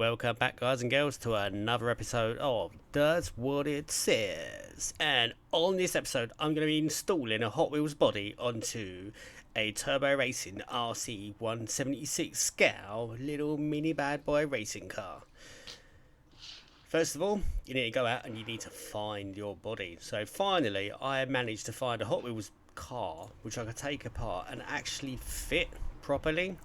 Welcome back, guys and girls, to another episode of Does What It Says. And on this episode, I'm going to be installing a Hot Wheels body onto a Turbo Racing RC 176 scale little mini bad boy racing car. First of all, you need to go out and you need to find your body. So finally, I managed to find a Hot Wheels car which I could take apart and actually fit properly.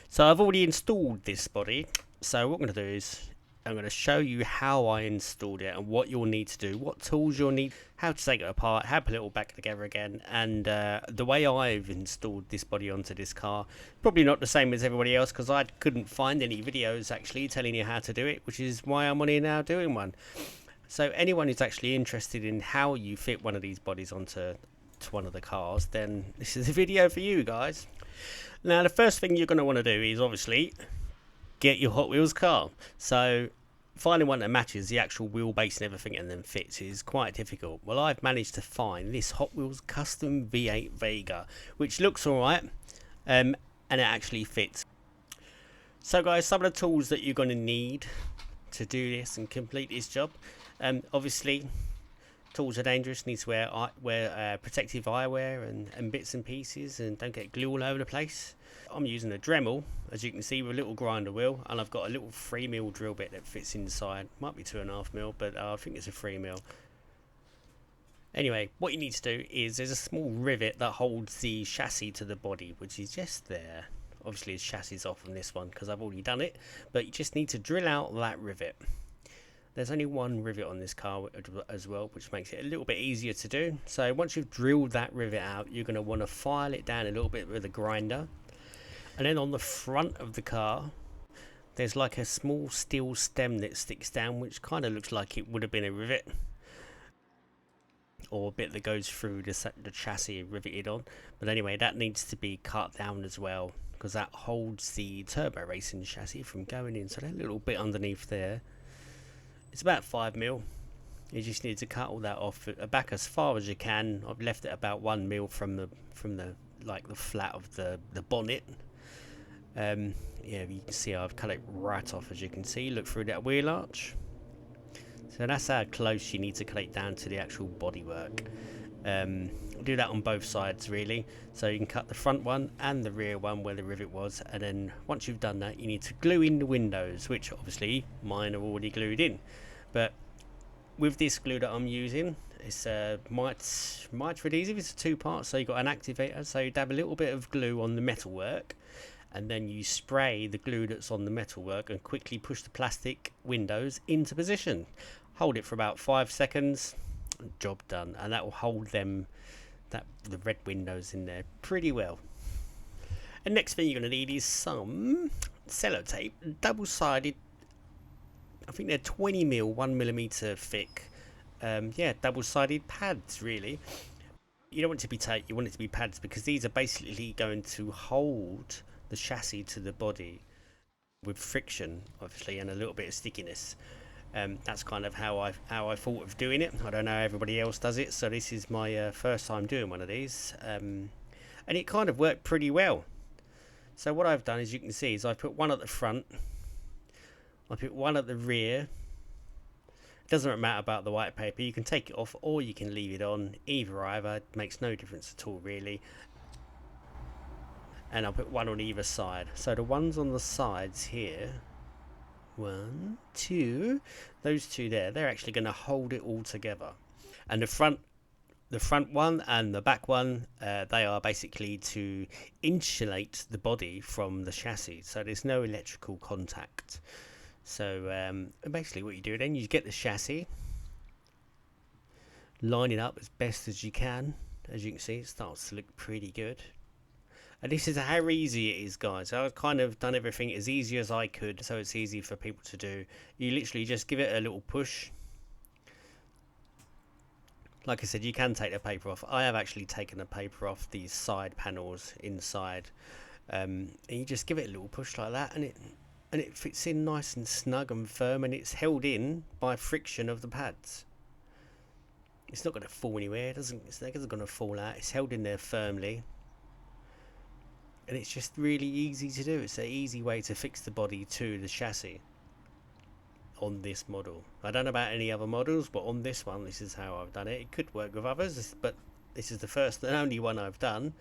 So I've already installed this body. So what I'm going to do is I'm going to show you how I installed it and what you'll need to do, what tools you'll need, how to take it apart, how to put it all back together again, and the way I've installed this body onto this car. Probably not the same as everybody else because I couldn't find any videos actually telling you how to do it, which is why I'm on here now doing one. So anyone who's actually interested in how you fit one of these bodies onto one of the cars, then this is a video for you guys. Now the first thing you're going to want to do is obviously get your Hot Wheels car. So finding one that matches the actual wheelbase and everything and then fits is quite difficult. Well, I've managed to find this Hot Wheels custom V8 Vega, which looks alright, and it actually fits. So guys, some of the tools that you're going to need to do this and complete this job, obviously tools are dangerous. Need to wear protective eyewear and bits and pieces, and don't get glue all over the place. I'm using a Dremel, as you can see, with a little grinder wheel, and I've got a little 3mm drill bit that fits inside. Might be 2.5mm, but I think it's a 3mm. Anyway, what you need to do is there's a small rivet that holds the chassis to the body, which is just there. Obviously, the chassis is off on this one because I've already done it, but you just need to drill out that rivet. There's only one rivet on this car as well, which makes it a little bit easier to do. So once you've drilled that rivet out, you're going to want to file it down a little bit with a grinder. And then on the front of the car, there's like a small steel stem that sticks down, which kind of looks like it would have been a rivet, or a bit that goes through the chassis riveted on. But anyway, that needs to be cut down as well, because that holds the turbo racing chassis from going in. So that little bit underneath there, it's about 5mm. You just need to cut all that off back as far as you can. I've left it about 1mm from the like the flat of the bonnet. Yeah, you can see I've cut it right off, as you can see. Look through that wheel arch. So that's how close you need to cut it down to the actual bodywork. Do that on both sides really. So you can cut the front one and the rear one where the rivet was, and then once you've done that, you need to glue in the windows, which obviously mine are already glued in. But with this glue that I'm using, it's mitre adhesive. It's a two-part, so you've got an activator. So you dab a little bit of glue on the metalwork, and then you spray the glue that's on the metalwork and quickly push the plastic windows into position. Hold it for about 5 seconds, job done, and that will hold the red windows in there pretty well. And next thing you're going to need is some sellotape, double-sided. I think they're 20mm, 1mm thick. Yeah, double-sided pads really. You don't want it to be tape, you want it to be pads, because these are basically going to hold the chassis to the body with friction, obviously, and a little bit of stickiness. That's kind of how I thought of doing it. I don't know how everybody else does it, so this is my first time doing one of these, and it kind of worked pretty well. So what I've done, as you can see, is I put one at the front, I put one at the rear. It doesn't matter about the white paper, you can take it off or you can leave it on. Either makes no difference at all really. And I'll put one on either side. So the ones on the sides here, 1, 2, those two there, they're actually going to hold it all together. And the front one and the back one, they are basically to insulate the body from the chassis, so there's no electrical contact. So basically what you do then, you get the chassis, line it up as best as you can. As you can see, it starts to look pretty good. And this is how easy it is, guys. I've kind of done everything as easy as I could, so it's easy for people to do. You literally just give it a little push. Like I said, you can take the paper off. I have actually taken the paper off these side panels inside. And you just give it a little push like that, and it fits in nice and snug and firm, and it's held in by friction of the pads. It's not going to fall anywhere. It's not going to fall out. It's held in there firmly. And it's just really easy to do. It's an easy way to fix the body to the chassis. on this model. I don't know about any other models, but on this one, this is how I've done it. It could work with others, but this is the first and only one I've done.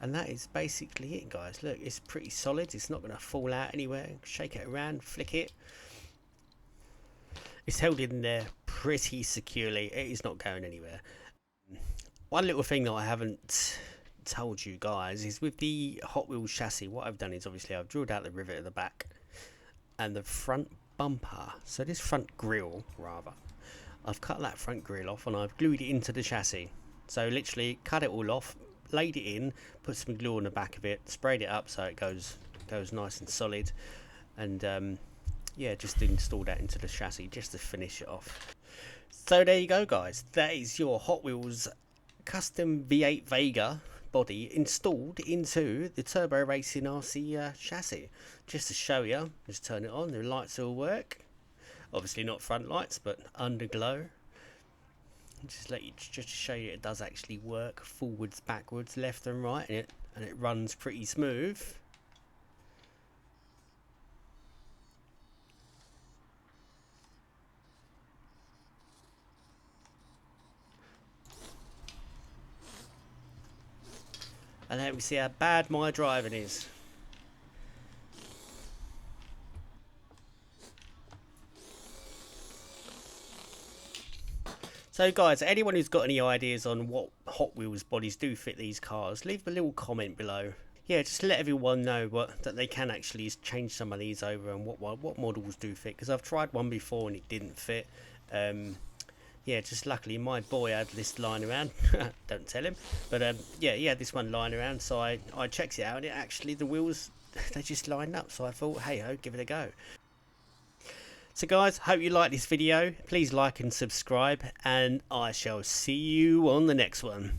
And that is basically it, guys. Look, it's pretty solid. It's not going to fall out anywhere. Shake it around, flick it. It's held in there pretty securely. It is not going anywhere. One little thing that I haven't told you guys is with the Hot Wheels chassis, what I've done is obviously I've drilled out the rivet at the back and the front bumper. So this front grille, rather, I've cut that front grille off and I've glued it into the chassis. So literally cut it all off, laid it in, put some glue on the back of it, sprayed it up so it goes nice and solid, and yeah, just installed that into the chassis just to finish it off. So there you go, guys. That is your Hot Wheels custom V8 Vega body installed into the Turbo Racing RC chassis. Just to show you, just turn it on, the lights all work. Obviously not front lights, but underglow. Just to show you it does actually work forwards, backwards, left and right, and it runs pretty smooth. And there we see how bad my driving is. So guys, anyone who's got any ideas on what Hot Wheels bodies do fit these cars, leave a little comment below. Yeah, just let everyone know that they can actually change some of these over and what models do fit, because I've tried one before and it didn't fit. Yeah, just luckily my boy had this lying around. Don't tell him, but yeah, he had this one lying around, so I checked it out and it actually, the wheels, they just lined up, so I thought, hey ho, give it a go. So guys, hope you like this video. Please like and subscribe, and I shall see you on the next one.